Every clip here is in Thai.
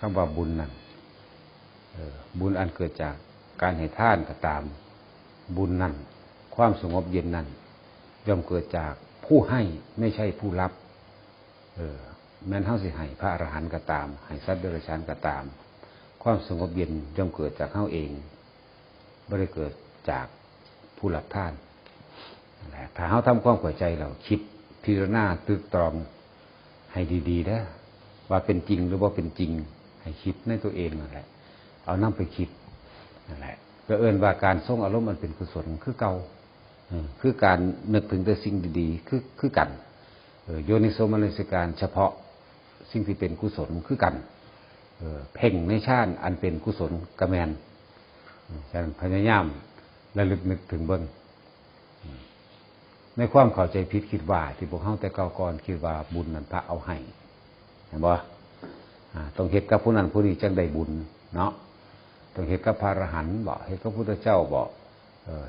คำว่าบุญนั่นบุญอันเกิดจากการให้ทานก็ตามบุญนั่นความสงบเย็นนั่นย่อมเกิดจากผู้ให้ไม่ใช่ผู้รับแม้นเฮาสิให้พระอรหันต์ก็ตามให้สัตว์เดรัจฉานก็ตามความสงบเย็นย่อมเกิดจากเฮาเองไม่ได้เกิดจากผู้รับทานถ้าเฮาทำความเข้าใจเราคิดพิจารณาตึกตรองให้ดีๆนะว่าเป็นจริงหรือว่าเป็นจริงให้คิดในตัวเองนั่นแหละเอานำไปคิดนั่นแหละก็เอิ้นว่าการทรงอารมณ์มันเป็นกุศลคือเก่าคือการนึกถึงแต่สิ่งดีๆคือกันโยนิโสมนสิการเฉพาะสิ่งที่เป็นกุศลคือกันเพ่งในฌานอันเป็นกุศลกะแมนฉะนั้นพยายามระลึกนึกถึงเบิ่งในความเข้าใจผิดคิดว่าที่พวกเฮาแต่เก่าก่อนคิดว่าบุญนั้นพระเอาให้เห็นบ่ต้องเฮ็ดกับผู้นั้นผู้นี้จังได้บุญเนาะต้องเฮ็ดกับพระอรหันต์บ่เฮ็ดกับพระพุทธเจ้าบ่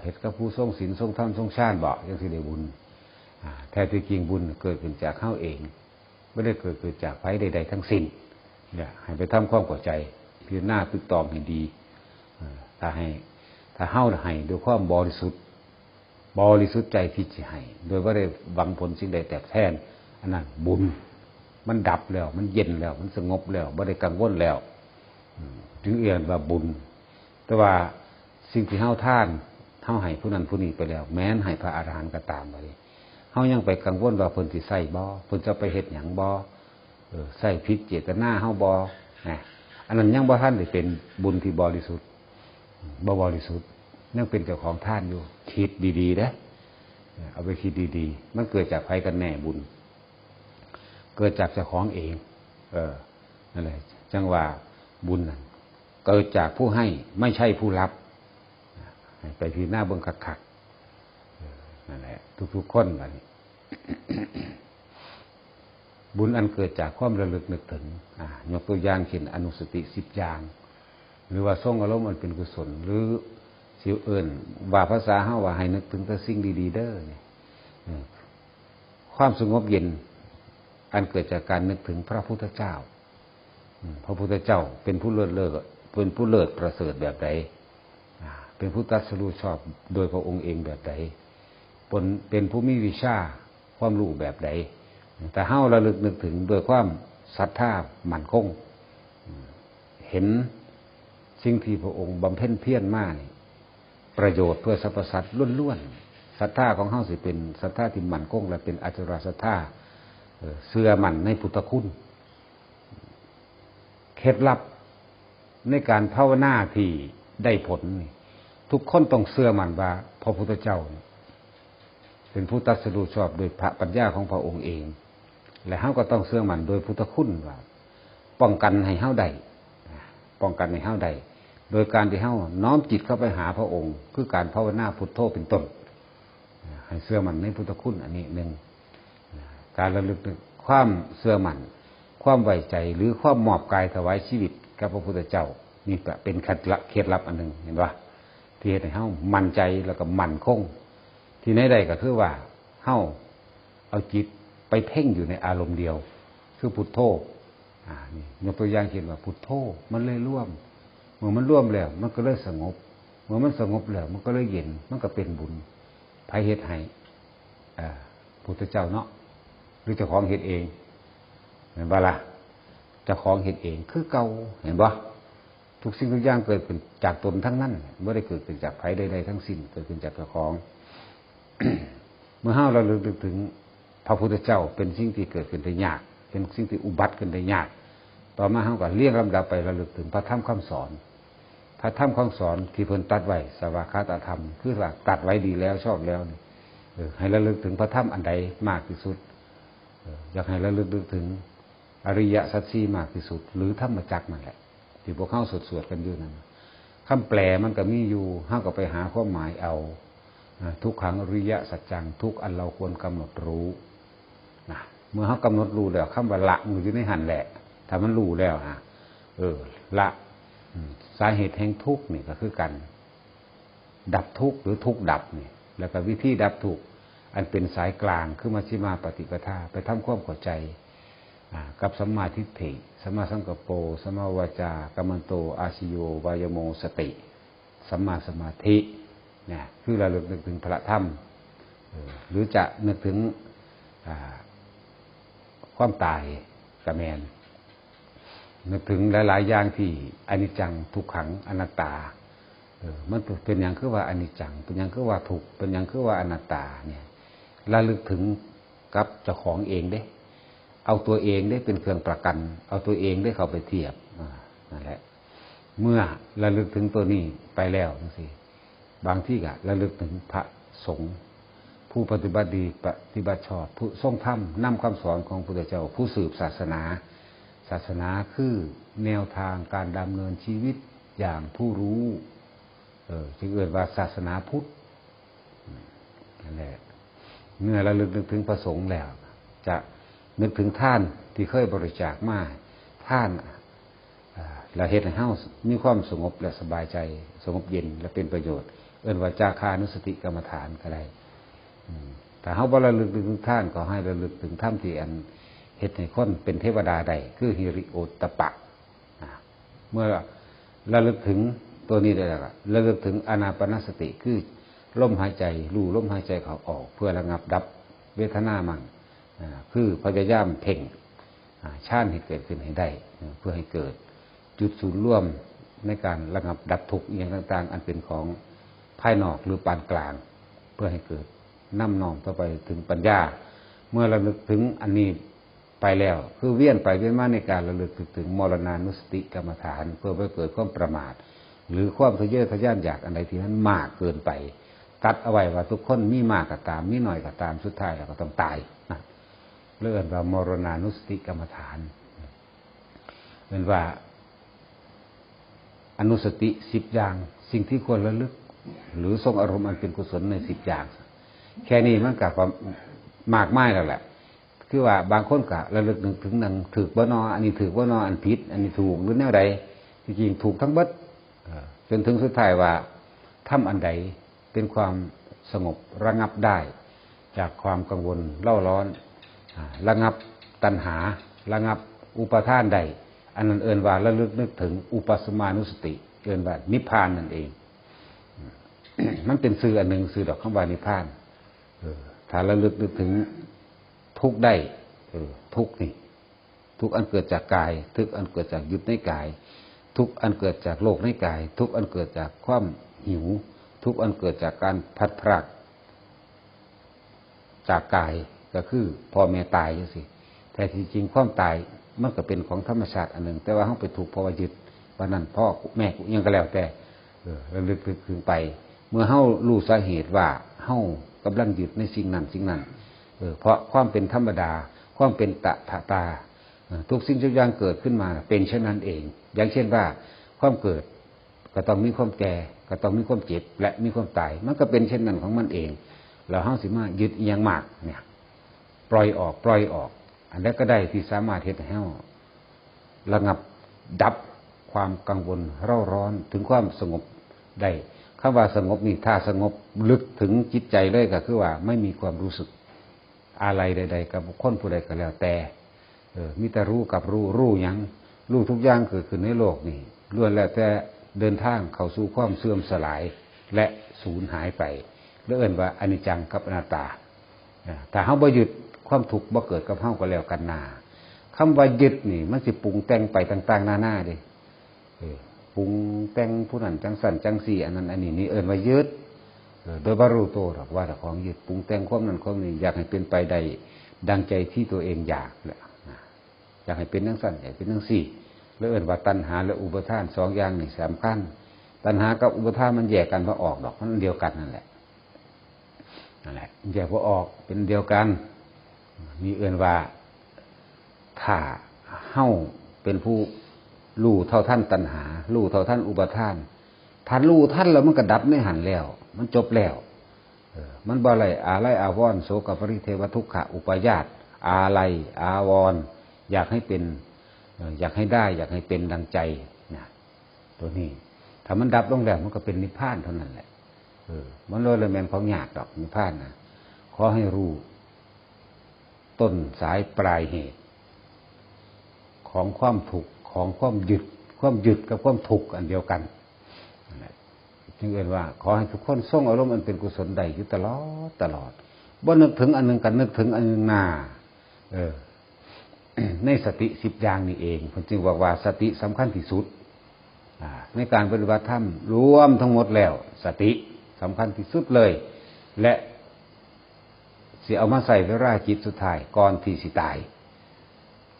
เฮ็ดกับผู้ทรงศีลทรงธรรมทรงฌานบ่จังสิได้บุญแท้ที่จริงบุญเกิดขึ้นจากเฮาเองไม่ได้เกิดขึ้นจากไผใดๆทั้งสิ้นเนี่ยให้ไปทำความเข้าใจพิจารณาตึกตองให้ดีถ้าเฮาให้ด้วยความบริสุทธิ์ใจที่จะให้โดยว่าได้หวังผลสิ่งใดแตกแทนอันนั้นบุญมันดับแล้วมันเย็นแล้วมันสงบแล้วไม่ได้กังวลแล้วจึงเอ่ยว่าบุญแต่ว่าสิ่งที่เฮาทานเฮาให้ผู้นั้นผู้นี้ไปแล้วแม้นให้พระอรหันต์ก็ตามไปเฮายังไปกังวลว่าเพิ่นสิใส่บ่เพิ่นจะไปเฮ็ดหยังบ่ใส่ผิดเจตนาเฮาบ่อันนั้นยังบ่ทันได้เป็นบุญที่บริสุทธิ์บ่บริสุทธิ์ยังเป็นเจ้าของทานอยู่คิดดีๆนะเอาไปคิดดีๆมันเกิดจากไผกันแน่บุญเกิดจากเจ้าของเองนั่นแหละจังว่าบุญนั่นเกิดจากผู้ให้ไม่ใช่ผู้รับไปพิจารณาเบิ่งคักๆนั่นแหละทุกๆคนบัดนี้ บุญอันเกิดจากความระลึกนึกถึงยกตัวอย่างเช่นอนุสติ10อย่างหรือว่าทรงอารมณ์อันเป็นกุศลหรือสิเอิ้นว่าภาษาเฮาว่าให้นึกถึงแต่สิ่งดีๆเด้อความสงบเย็นอันเกิดจากการนึกถึงพระพุทธเจ้าพระพุทธเจ้าเป็นผู้เลิศประเสริฐแบบใดเป็นผู้ตรัสรู้ชอบโดยพระองค์เองแบบใดเป็นผู้มีวิชาความรู้แบบใดแต่เฮาระลึกนึกถึงโดยความศรัทธามั่นคงเห็นสิ่งที่พระองค์บำเพ็ญเพียรมานี่ประโยชน์เพื่อสรรพสัตว์ล้วนๆศรัทธาของเฮาสิเป็นศรัทธาที่มั่นคงและเป็นอจารศรัทธาเชื่อมั่นในพุทธคุณเคล็ดลับในการภาวนาที่ได้ผลทุกคนต้องเชื่อมั่นว่าพระพุทธเจ้าเป็นผู้ตรัสรู้ชอบโดยพระปัญญาของพระองค์เองและเฮาก็ต้องเชื่อมั่นโดยพุทธคุณว่าป้องกันให้เฮาได้โดยการที่เฮาน้อมจิตเข้าไปหาพระองค์คือการภาวนาพุทโธเป็นต้นให้เชื่อมั่นในพุทธคุณอันนี้หนึ่งการระลึกถึงความเชื่อมั่นความไว้ใจหรือความมอบกายถวายชีวิตกับพระพุทธเจ้านี่ก็เป็นเคล็ดลับอันหนึ่งเห็นป่ะที่ให้เฮามั่นใจแล้วก็มั่นคงที่ไหนใดก็คือว่าเฮาเอาจิตไปเพ่งอยู่ในอารมณ์เดียวคือพุทโธนี่ยกตัวอย่างเช่นว่าพุทโธมันเลยร่วมเมื่อมันร่วมแล้วมันก็เลยสงบเมื่อมันสงบแล้วมันก็เลยเย็นมันก็เป็นบุญไผเฮ็ดให้พุทธเจ้าเนาะหรือเจ้าของเฮ็ดเองเห็นบ่ล่ะเจ้าของเฮ็ดเองคือเก่าเห็นบ่ทุกสิ่งทุกอย่างเกิดขึ้นจากตนทั้งนั้นไม่ได้เกิดขึ้นจากไผใดๆทั้งสิ้นเกิดขึ้นจากเจ้าของ เมื่อเราระลึกถึงพระพุทธเจ้าเป็นสิ่งที่เกิดขึ้นได้ยากเป็นสิ่งที่อุบัติขึ้นได้ยากต่อมาเราก็เรียงลำดับไประลึกถึงพระธรรมคำสอนพระธรรมคำสอนที่เพิ่นตัดไว้สวากขาตธรรมคือว่าตัดไว้ดีแล้วชอบแล้วนี่ให้ระลึกถึงพระธรรมอันใดมากที่สุดอยากให้ระลึกถึงอริยสัจสี่มากที่สุดหรือธรรมจักรนั่นแหละที่พวกเฮาสวดกันอยู่นั่นคำแปลมันก็มีอยู่เฮาก็ไปหาความหมายเอาทุกขังอริยสัจจังทุกอันเราควรกำหนดรู้นะเมื่อเฮากำหนดรู้แล้วคำว่าละมันอยู่ในหันแหละถ้ามันรู้แล้วละสาเหตุแห่งทุกข์นี่ก็คือกันดับทุกข์หรือทุกข์ดับนี่แล้วก็วิธีดับทุกข์อันเป็นสายกลางคือมัชฌิมาปฏิปทาไปทำความเข้าใจ กับสัมมาทิฏฐิสัมมาสังกัปโปสัมมาวาจากัมมันโตอาชิโยวายโมสติสัมมาสมาธิเนี่ยคือเรานึกถึงพระธรรมหรือจะนึกถึงความตายกะแมนนึกถึงหลายๆอย่างที่อนิจจังทุกขังอนัตตามันเป็นอย่างคือว่าอนิจจังเป็นอย่างคือว่าทุกข์เป็นอย่างคือว่าอนัตตาเนี่ยระลึกถึงกับเจ้าของเองเด้เอาตัวเองได้เป็นเครื่องประกันเอาตัวเองได้เข้าไปเทียบนั่นแหละเมื่อระลึกถึงตัวนี้ไปแล้วจังซี่บางที่ก็ระลึกถึงพระสงฆ์ผู้ปฏิบัติดีปฏิบัติชอบผู้ทรงธรรมนำคำสอนของพระพุทธเจ้าผู้สืบศาสนาศาสนาคือแนวทางการดำเนินชีวิตอย่างผู้รู้จึงเรียกว่าศาสนาพุทธนั่นแหละเมื่อระลึกนึกถึงพระสงฆ์แล้วจะนึกถึงท่านที่เคยบริจาคมาท่านและเฮ็ดให้เฮามีความสงบและสบายใจสงบเย็นและเป็นประโยชน์เอิ้นว่าจาคานุสติกรรมฐานก็ได้แต่เฮาบ่ระลึกถึงท่านก็ให้ระลึกถึงธรรมที่อันเฮ็ดให้คนเป็นเทวดาได้คือหิริโอตตัปปะเมื่อระลึกถึงตัวนี้ได้แล้วระลึกถึงอานาปานสติคือลมหายใจรู้ลมหายใจเข้าออกเพื่อระงับดับเวทนามั่งคือพยายามเพ่งฌานให้เกิดขึ้นให้ได้เพื่อให้เกิดจุดศูนย์ร่วมในการระงับดับทุกข์อย่างต่างๆอันเป็นของภายนอกหรือปานกลางเพื่อให้เกิดน้ำนองต่อไปถึงปัญญาเมื่อระลึกถึงอันนี้ไปแล้วคือเวียนไปเวียนมาในการระลึกถึงมรณานุสติกรรมฐานเพื่อไปเกิดความประมาทหรือความทะเยอทะยานอยากอันใดที่นั้นมากเกินไปตัดเอาไว้ว่าทุกคนมีมากก็ตามมีน้อยก็ตามสุดท้ายเราก็ต้องตายนะเรื่องว่ามรณานุสติกรรมฐานเป็นว่าอนุสติ10อย่างสิ่งที่ควรระลึกหรือทรงอารมณ์อันเป็นกุศลใน10อย่างแค่นี้มันกับมากมายแล้วแหละคือว่าบางคนก็ระลึกถึงหนังถือบ่นออันนี้ถือบ่นออันผิดอันนี้ถูกหรือแนวใดจริงๆถูกทั้งเบิดจนถึงสุดท้ายว่าทำอันใดเป็นความสงบระงับได้จากความกังวลเล่าร้อนระงับตัณหาระงับอุปาทานใดอันนั้นเอิ้นว่าระลึกนึกถึงอุปสมานุสติเอิ้นว่านิพพานนั่นเอง มันเป็นสื่ออันหนึ่งสื่อดอกคำว่านิพพานถ้าระลึกนึกถึงทุกข์ได้ทุกข์นี่ทุกข์อันเกิดจากกายทุกข์อันเกิดจากยึดในกายทุกข์อันเกิดจากโลกในกายทุกข์อันเกิดจากความหิวทุกข์อันเกิดจากการพัดพรากจากกายก็คือพ่อแม่ตายจังซี่แต่ที่จริงความตายมันก็เป็นของธรรมชาติอันหนึ่งแต่ว่าเฮาไปถูกเพราะว่ายึดว่านั่นพ่อแม่กูยังก็แล้วแต่ระลึกถึงไปเมื่อเฮารู้สาเหตุว่าเฮากำลังยึดในสิ่งนั้นสิ่งนั้นเพราะความเป็นธรรมดาความเป็นตถาตาทุกสิ่งทุกอย่างเกิดขึ้นมาเป็นเช่นนั้นเองอย่างเช่นว่าความเกิดก็ต้องมีความแก่ก็ต้องมีความเจ็บและมีความตายมันก็เป็นเช่นนั้นของมันเองแล้วเฮาสิมายึดอีหยังมากเนี่ยปล่อยออกอันนั้นก็ได้ที่สามารถเฮ็ดให้เฮาระงับดับความกังวลเร่าร้อนถึงความสงบได้คำว่าสงบนี่ถ้าสงบลึกถึงจิตใจเลยก็คือว่าไม่มีความรู้สึกอะไรใดๆกับบุคคลผู้ใดก็แล้วแต่มีแต่รู้กับรู้หยังรู้ทุกอย่างเกิดขึ้นในโลกนี่ล้วนแล้วแต่เดินทางเข้าสู่ความเสื่อมสลายและสูญหายไปเรียกว่าอนิจจังกับอนัตตาถ้าเฮาบ่ยึดความทุกข์บ่เกิดกับเฮาก็แล้วกันนาคำว่ายึดนี่มันสิปรุงแต่งไปต่างๆนานาเด้ปรุงแต่งผู้นั้นจังสั่นจังสี่อันนั้นอันนี้นี่เอิ้นว่ายึดโดยบ่รู้ตัวหรอกว่าแต่ของยึดปรุงแต่งความนั้นความนี้อยากให้เป็นไปได้ดังใจที่ตัวเองอยากอยากให้เป็นจังสั่นอยากเป็นจังสี่แล้วเอิ้นว่าตัณหาและอุปาทานสองอย่างนี่สำคัญตัณหากับอุปาทานมันแยกกันบ่ออกดอกมันเดียวกันนั่นแหละแยกบ่ออกเป็นเดียวกันมีเอิ้นว่าถ้าเฮาเป็นผู้รู้เท่าทันตัณหารู้เท่าทันอุปาทานถ้ารู้ทันแล้วมันก็ดับในหันแล้วมันจบแล้วมันบ่อะไรอะไรอาวรณ์โสกปริเทวทุกขะอุปาญาตอะไรอาวรณ์อยากให้เป็นอยากให้ได้อยากให้เป็นดังใจนะตัวนี้ถ้ามันดับลงแล้วมันก็เป็นนิพพานเท่านั้นแหละมันเลยแม่นของยากดอกนิพพานนะขอให้รู้ต้นสายปลายเหตุ ของความถูกของความหยุดกับความถูกอันเดียวกันจึงเอ่ยว่าขอให้ทุกคนส่งอารมณ์อันเป็นกุศลใดอยู่ตลอดบ่นึกถึงอันหนึ่งกันนึกถึงอันหนึ่งหน้าในสติ10อย่างนี่เองผมจึงบอกว่าสติสำคัญที่สุดในการปฏิบัติธรรมรวมทั้งหมดแล้วสติสำคัญที่สุดเลยและสิเอามาใส่เวลาจิตสุดท้ายก่อนที่สิตาย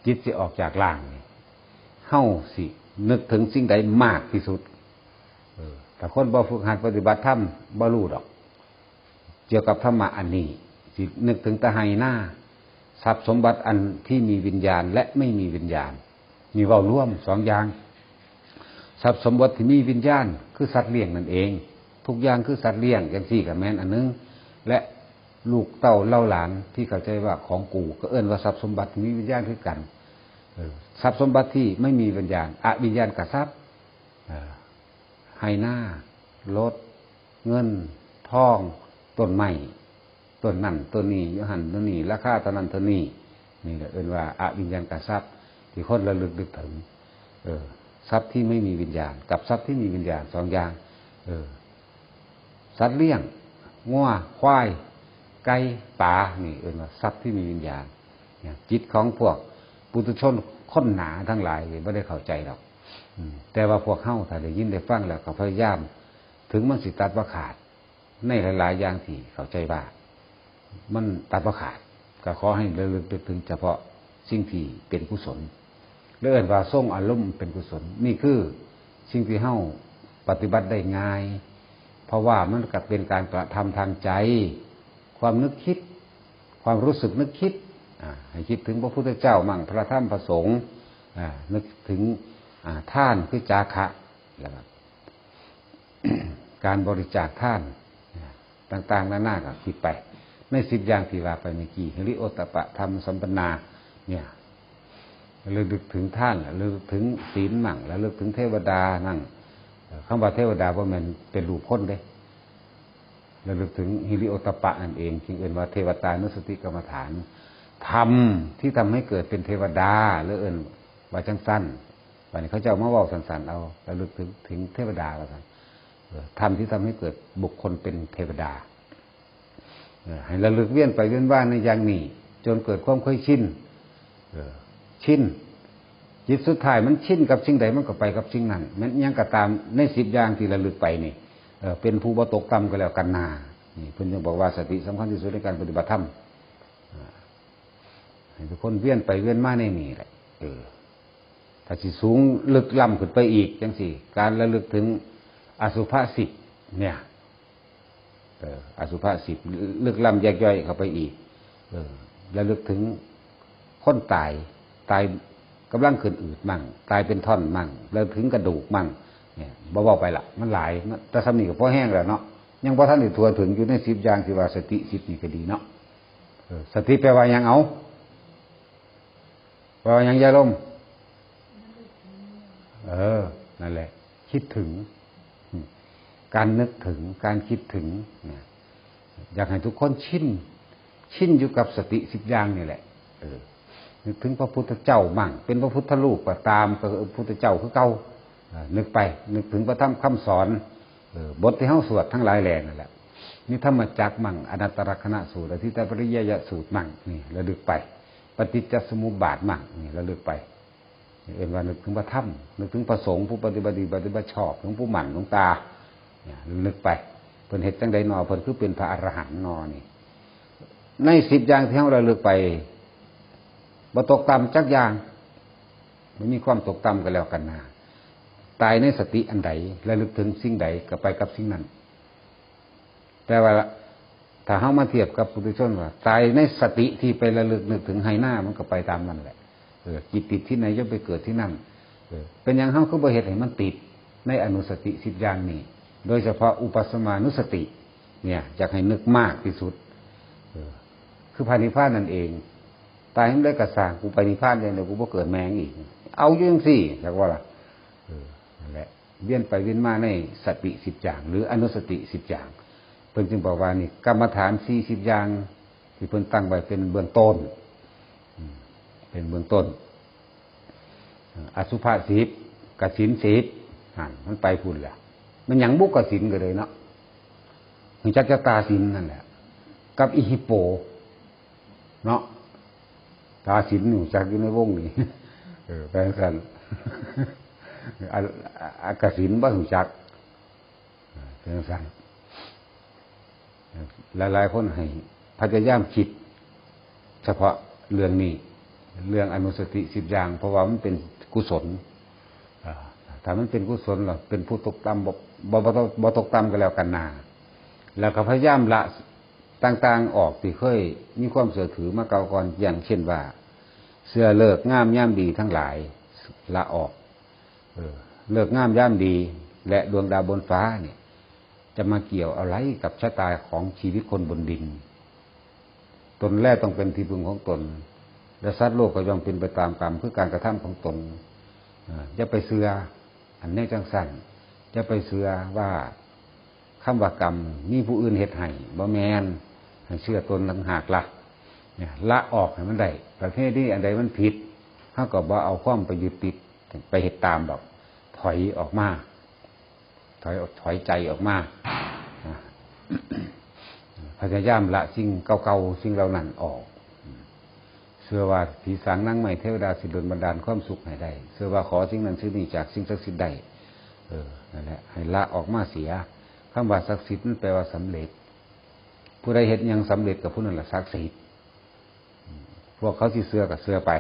จิตสิออกจากร่างนี่เฮาสินึกถึงสิ่งใดมากที่สุดแต่คนบ่ฝึกหัดปฏิบัติธรรมบ่รู้ดอกเกี่ยวกับธรรมะอันนี้สินึกถึงตะไห้หน้าทรัพย์สมบัติอันที่มีวิญญาณและไม่มีวิญญาณมีเว้าร่วม2อย่างทรัพย์สมบัติที่มีวิญญาณคือสัตว์เลี้ยงนั่นเองทุกอย่างคือสัตว์เลี้ยงจังซี่ก็แม่นอันนึงและลูกเต้าเล่าหลานที่เข้าใจว่าของกูก็เอิ้นว่าทรัพย์สมบัติที่มีวิญญาณคือกันทรัพย์สมบัติที่ไม่มีวิญญาณอวิญญาณกับทรัพย์ให้หน้ารถเงินทองต้นไม้ต้นนั่นต้นนี้ยหันต้นนี้ราคาต้นนั้นต้นนี้นี่แหละเอิ้นว่าอวิญญาณกับทรัพย์ที่คนระลึกถึงทรัพย์ที่ไม่มีวิญญาณกับทรัพย์ที่มีวิญญาณ2อย่างสัตว์เลี้ยงงัวควายไก่ป่านี่เอิ้นว่าทรัพย์ที่มีวิญญาณจิตของพวกปุถุชนคนหนาทั้งหลายไม่ได้เข้าใจหรอกแต่ว่าพวกเฮาถ้าได้ยินได้ฟังแล้วก็พยายามถึงมันสิตัดบ่ขาดในหลายๆอย่างที่เข้าใจว่ามันตัดบ่ขาดก็ขอให้ระลึกถึงเฉพาะสิ่งที่เป็นกุศลเรื่องว่าส่งอารมณ์เป็นกุศลนี่คือสิ่งที่เฮาปฏิบัติได้ง่ายเพราะว่ามันก็เป็นการกระทำทางใจความนึกคิดความรู้สึกนึกคิดให้คิดถึงพระพุทธเจ้ามั่งพระธรรมพระสงฆ์นึกถึงท่านคือจาคะแล้วการบริจาคท่านต่างๆนานาก็คิดไปใน10อย่างที่ว่าไปเมื่อกี้หิริโอตตัปปะธรรมสัมปนาเนี่ยระลึกถึงท่านระลึกถึงศีลมั่งระลึกถึงเทวดานั่งคำว่าเทวดาว่ามันเป็นรูปพ้นเด้ระลึกถึงหิริโอตตัปปะนั่นเองจึงเอ่ยว่าเทวตานุสติกรรมฐานธรรมที่ทำให้เกิดเป็นเทวดาหรือเอ่ยว่าจังสั้นวันนี้เขาจะเอามาว่าสั้นๆเอาระลึกถึงเทวดาแล้วกันธรรมที่ทำให้เกิดบุคคลเป็นเทวดาให้ระลึกเวียนไปเวียนว่าในอย่างนี้จนเกิดความเคยชินชินจิตสุดท้ายมันชินกับสิ่งใดมันก็ไปกับสิ่งนั้นมันยังก็ตามใน10อย่างที่ระลึกไปนี่เป็นผู้บ่ตกต่ำก็แล้วกันนานี่เพิ่นจึงบอกว่าสติสำคัญที่สุดในการปฏิบัติธรรมให้ทุกคนเวียนไปเวียนมาในนี่แหละถ้าสิสูงลึกล้ำขึ้นไปอีกจังสี่การระลึกถึงอสุภะ10เนี่ยอสุภะ10ลึกล้ำแยกย่อยเข้าไปอีกระลึกถึงคนตายกำลังขึ้นอืดมั่งตายเป็นท่อนมั่งระลึกถึงกระดูกมั่งเนี่ยเบาๆไปละมันหลายแต่สำนีกับพ่อแห้งแล้วเนาะยังพอท่านได้ทัวถึงอยู่ใน10อย่างที่ว่าสติ10นี่ก็ดีเนาะสติแปลว่ายังเอาแปลว่ายังยาลมนั่นแหละคิดถึงการนึกถึงการคิดถึงเนี่ยอยากให้ทุกคนชินอยู่กับสติ10อย่างนี่แหละนึกถึงพระพุทธเจ้ามั่งเป็นพระพุทธรูปก็ตามพระพุทธเจ้าคือเก่านึกไปนึกถึงพระธรรมคำสอนบทที่เฮาสวดทั้งหลายแหล่นั่นแหละนี่ธรรมจักรมั่งอนัตตลักษณสูตรอธิตปริยยสูตรมั่งนี่ระลึกไปปฏิจจสมุปบาทมั่งนี่ระลึกไปเอ็นว่านึกถึงพระธรรมนึกถึงพระสงฆ์ผู้ปฏิบัติชอบถึงผู้หมั่นหลวงตาเนี่ยนึกไปเพิ่นเฮ็ดจังได๋นอเพิ่นคือเป็นพระอรหันต์นอนี่ใน10อย่างที่เฮาระลึกไปบ่ตกต่ำจักอย่างไม่มีความตกต่ำกันแล้วกันนะตายในสติอันใดระลึกถึงสิ่งใดก็ไปกับสิ่งนั้นแต่ว่าถ้าเฮามาเทียบกับปุถุชนว่าตายในสติที่ไประลึกนึกถึงให้หน้ามันก็ไปตามนั้นแหละจิตติดที่ไหนย่อมไปเกิดที่นั่นเป็นอย่างเฮาคือบ่เฮ็ดให้มันติดในอนุสติ10อย่างนี้โดยเฉพาะอุปัสสมานุสติเนี่ยอยากให้นึกมากที่สุดคือพระนิพพานนั่นเองตายมันได้กระสร้างกูไปนิพพานได้เดี๋ยวกูบ่เกิดแมงอีกเอาอยู่จังซี่จักว่าล่ะนั่นแหละเวียนไปเวียนมาในสติ10อย่างหรืออนุสติ10อย่างเพิ่นจึงบอกว่านี่กรรมฐาน40อย่างที่เพิ่นตั้งไว้เป็นเบื้องต้นเป็นเบื้องต้น อสุภะ10กสิณ10มันไปพุ่นแหละมันหยังบุกกสิณก็เลยเนาะถึงจักจะตาสินนั่นแหละกับอิฮิโปเนาะตาสินอยู่จักอยู่ในวงนี้แปลกันอากสิณบ่หูจักแปลกันหลายๆคนให้พยายามคิดเฉพาะเรื่องนี้เรื่องอนุสติ10อย่างเพราะว่ามันเป็นกุศลถ้ามันเป็นกุศลเราเป็นผู้ตกต่ำบ่ตกต่ำก็แล้วกันนาแล้วก็พยายามละต่างๆออกที่เคยมีความเสื่อถือมาเก่าก่อนอย่างเช่นว่าเสื้อเลิกงามย่ามดีทั้งหลายละออกเลิกงามย่ามดีและดวงดาวบนฟ้าเนี่ยจะมาเกี่ยวอะไรกับชะตาของชีวิตคนบนดินตนแรกต้องเป็นที่พึ่งของตนและสัตว์โลกก็ย่อมเป็นไปตามกรรมคือการกระทำของตนจะไปเสืออันนี้จังสั้นจะไปเสือว่าคำว่ากรรมมีผู้อื่นเฮ็ดให้บ่แม่นให้เชื่อตนต่างหากละเนี่ยละออกให้มันได้ประเภทนี้อันใดมันผิดเฮาก็บ่เอาความไปยึดติดไปเฮ็ดตามดอกถอยออกมาถอยใจออกมาพยายามละสิ่งเก่าๆสิ่งเหล่านั้นออกเชื่อว่าผีสางนางไม้เทวดาสิดลบันดาลความสุขให้ได้เชื่อว่าขอสิ่งนั้นสิ่งนี้จากสิ่งศักดิ์สิทธิ์ได้นั่นแหละให้ละออกมาเสียคำว่าศักดิ์สิทธิ์นั่นแปลว่าสำเร็จผู้ใดเห็นยังสำเร็จกับผู้นั้นแหละศักดิ์สิทธิ์พวกเขาที่เสือกับเสือไป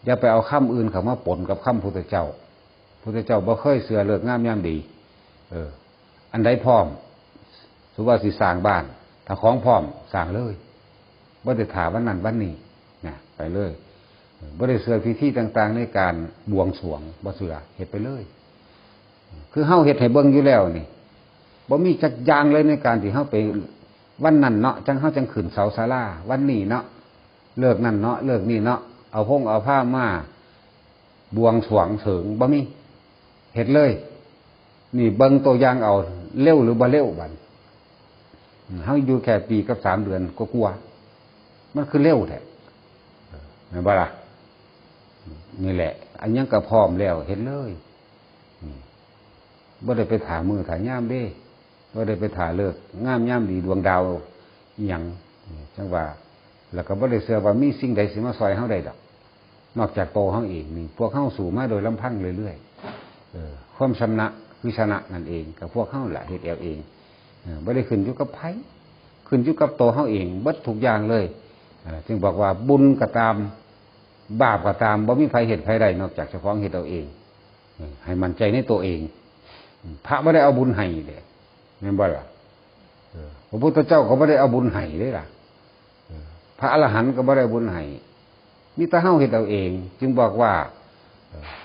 อย่าไปเอาคำอื่นเขามาปนกับคำพุทธเจ้าพุทธเจ้าบ่เคยเสือเลิกงามยามดีอันใดพร้อมสุว่าสิสร้างบ้านถ้าของพร้อมสร้างเลยบ่ได้ถามวันนั้นวันนี้นะไปเลยบ่ได้เสือพิธีต่างๆในการบวงสรวงบ่เสือเฮ็ดไปเลยคือเฮาเฮ็ดให้เบิ่งอยู่แล้วนี่บ่มีจักอย่างเลยในการที่เฮาไปวันนั้นเนาะจังเฮาจังขึ้นเสาศาลาวันนี้เนาะเลิกนั่นเนาะเลิกนี่เนาะเอาผ้ามาบวงสรวงเถิงบ่มีเฮ็ดเลยนี่เบิ่งตัวอย่างเอาเร็วหรือบ่เร็วบัดเฮาอยู่แค่ปีกับ3เดือนก็กลัวมันคือเร็วแท้แม่นบ่ล่ะนี่แหละอันยังก็พร้อมแล้วเฮ็ดเลยบ่ได้ไปถามือถายามเด้บ่ได้ไปถาเลิกงามยามดีดวงดาวอีหยังจังว่าแล้วก็บ่ได้เชื่อว่ามีสิ่งใดสิมาซอยเฮาได้ดอกนอกจากโตเฮาเองนี่พวกเฮาสู่มาโดยลำพังเรื่อยๆความชนะคือชนะนั่นเองกับพวกเฮาล่ะเฮ็ดเอาเองบ่ได้ขึ้นอยู่กับไผขึ้นอยู่กับโตเฮาเองเบิดทุกอย่างเลยจึงบอกว่าบุญก็ตามบาปก็ตามบ่มีไผเฮ็ดไผได้นอกจากเจ้าของเฮ็ดเอาเองให้มั่นใจในตัวเองพระไม่ได้เอาบุญให้เด้แม่นบ่ล่ะพระพุทธเจ้าก็ไม่ได้เอาบุญให้เด้ล่ะพระอรหันต์ก็ไม่ได้บุญให้มีแต่เฮาเฮ็ดเอาเองจึงบอกว่า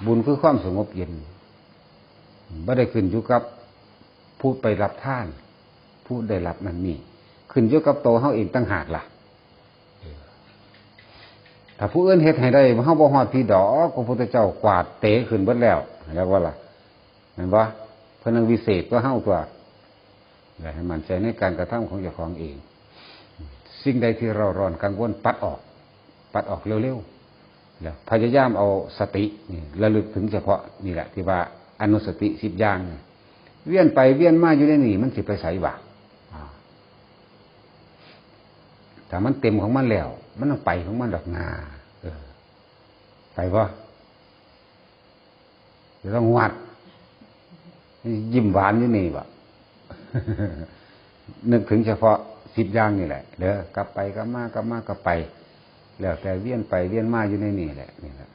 บุญคือความสงบเย็นไม่ได้ขึ้นอยู่กับผู้ไปรับทานผู้ได้รับนั่นนี่ขึ้นอยู่กับตัวเฮาเองต่างหากล่ะถ้าผู้อื่นเฮ็ดให้ได้เฮาบ่ฮอดพี่ดอกพระพุทธเจ้ากวาดเตะขึ้นเบิดแล้วแล้วว่าล่ะเห็นบ่เพิ่นวิเศษกว่าเฮาตัวอย่าให้มั่นใจในการกระทำของเจ้าของเองสิ่งใดที่เราร้อนกังวลปัดออกเร็วๆแล้วพยายามเอาสตินี่ระลึกถึงเฉพาะนี่แหละที่ว่าอนุสติ10อย่างเวียนไปเวียนมาอยู่ในนี่มันสิไปไสวะถ้ามันเต็มของมันแล้วมันต้องไปของมันดอกนาไปบ่จะต้องวัดยิ้มหวานอยู่นี่บ่ นึกถึงเฉพาะ10อย่างนี่แหละเด้อกลับไปกลับมากลับมากลับไปแล้วแต่เวียนไปเวียนมาอยู่ในนี่แหละนี่แหละ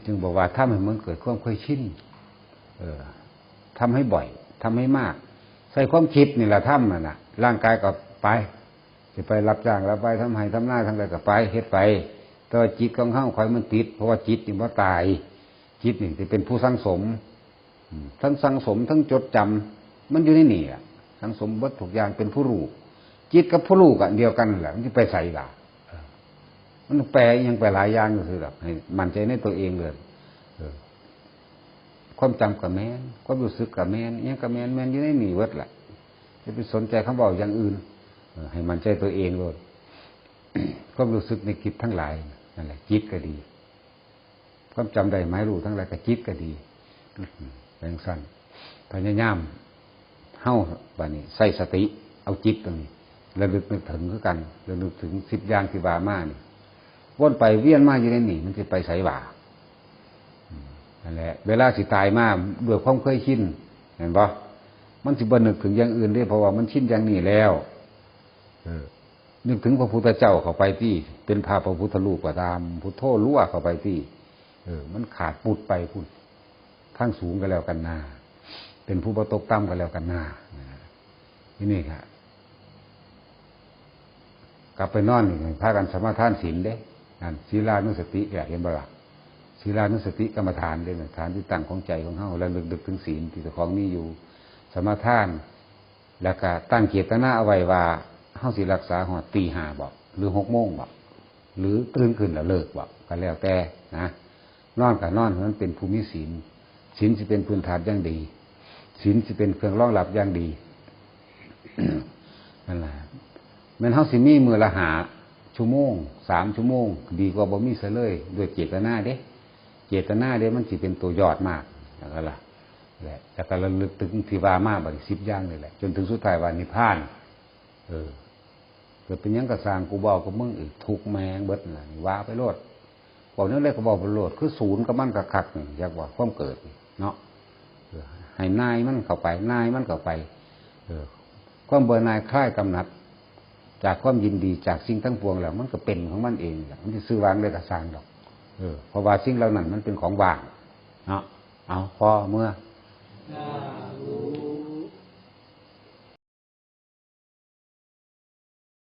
จึงบอกว่าทำให้มันเกิดความเคยชินทำให้บ่อยทำให้มากใส่ความคิดนี่แหละทำน่ะร่างกายก็ไปจะไปรับจ้างรับไปทำให้ทำหน้าทำอะไรก็ไปเฮ็ดไปแต่ว่าจิตของเฮาคอยมันติดเพราะว่าจิตนี่บ่ตายจิตนี่จะเป็นผู้สังสมทั้งสังสมทั้งจดจำมันอยู่ในนี่อ่ะสังสมเบิดทุกอย่างเป็นผู้รู้จิตกับผู้รู้กันเดียวกันแหละมันจะไปใส่ล่ะมันแปลยังไปหลายอย่างก็คือแบบให้มั่นใจในตัวเองเลยความจำกับแม่นความรู้สึกกับแม่นยังกับแม่นอยู่ในนี่เบิดแหละจะไปสนใจคำบอกอย่างอื่นให้มั่นใจตัวเองเลยความรู้สึกในจิตทั้งหลายนั่นแหละจิตก็ดี ความจำได้หมายรู้ทั้งหลายก็จิตก็ดีเป็นสั้นพยายามเฮ้าบัดนี้ใส่สติเอาจิตตรงนี้ระลึกนึกถึงคือกันระลึกถึง10อย่างที่ว่ามานี่วนไปเวียนมาอยู่ในนี่มันจะไปไสว่านั่นแหละเวลาสิตายมาด้วยความเคยชินเห็นปะมันสิบ่นึกถึงอย่างอื่นได้เพราะว่ามันชินอย่างนี้แล้วนึกถึงพระพุทธเจ้าเข้าไปที่เป็นพระพุทธรูปก็ตามพุทโธรั่วเข้าไปที่มันขาดปุดไปพุ่นทั้งสูงก็แล้วกันนาเป็นผู้ประตกต่ำก็แล้วกันนานี่ครับกลับไปนอนพากันสมาทานศีลเด้นั่นศีลานุสติแกเห็นบ่ล่ะศีลานุสติกรรมฐานเด้ฐานที่ตั้งของใจของเฮาแล้วลึกถึงศีลที่เจ้าของมีอยู่สมาทานแล้วก็ตั้งเจตนาเอาไว้ว่าเฮาสิรักษาฮอดตี 5บ่หรือ6 โมงบ่หรือตื่นขึ้นแล้วเลิกบ่ก็แล้วแต่นะนอนก็นอนมันเป็นภูมิศีลศีลสิเป็นพื้นฐานอย่างดีศีลสิเป็นเครื่องรองรับอย่างดี นั่นแหละแม่นเฮาสิมีมื้อละ5 ชั่วโมง 3 ชั่วโมงดีกว่าบ่มีซะเลยด้วยเจตนาเด้เจตนาเด้มันสิเป็นตัวยอดมากแล้วก็ล่ะแหละแต่ก็ระลึกถึงที่ว่ามาบัดนี้10 อย่างนี่แหละจนถึงสุดท้ายว่านิพพานเกิดเป็นหยังก็สร้างกูบอกกับมึงอีกทุกแมงเบิดน่ะนี่ว่าไปโลดบอกนั่นเลยก็บอกไปโลดคือศูนย์กับมันก็คักนี่อยากว่าความเกิดเนาะให้นายมันเข้าไปนายมันเข้าไปความเบื่อหน่ายคลายกำหนัดจากความยินดีจากสิ่งทั้งปวงแล้วมันก็เป็นของมันเองมันจะซื้อวางได้กับสร้างดอกเพราะว่าสิ่งเหล่านั้นมันเป็นของว่างเนาะเอาพอเมื่อ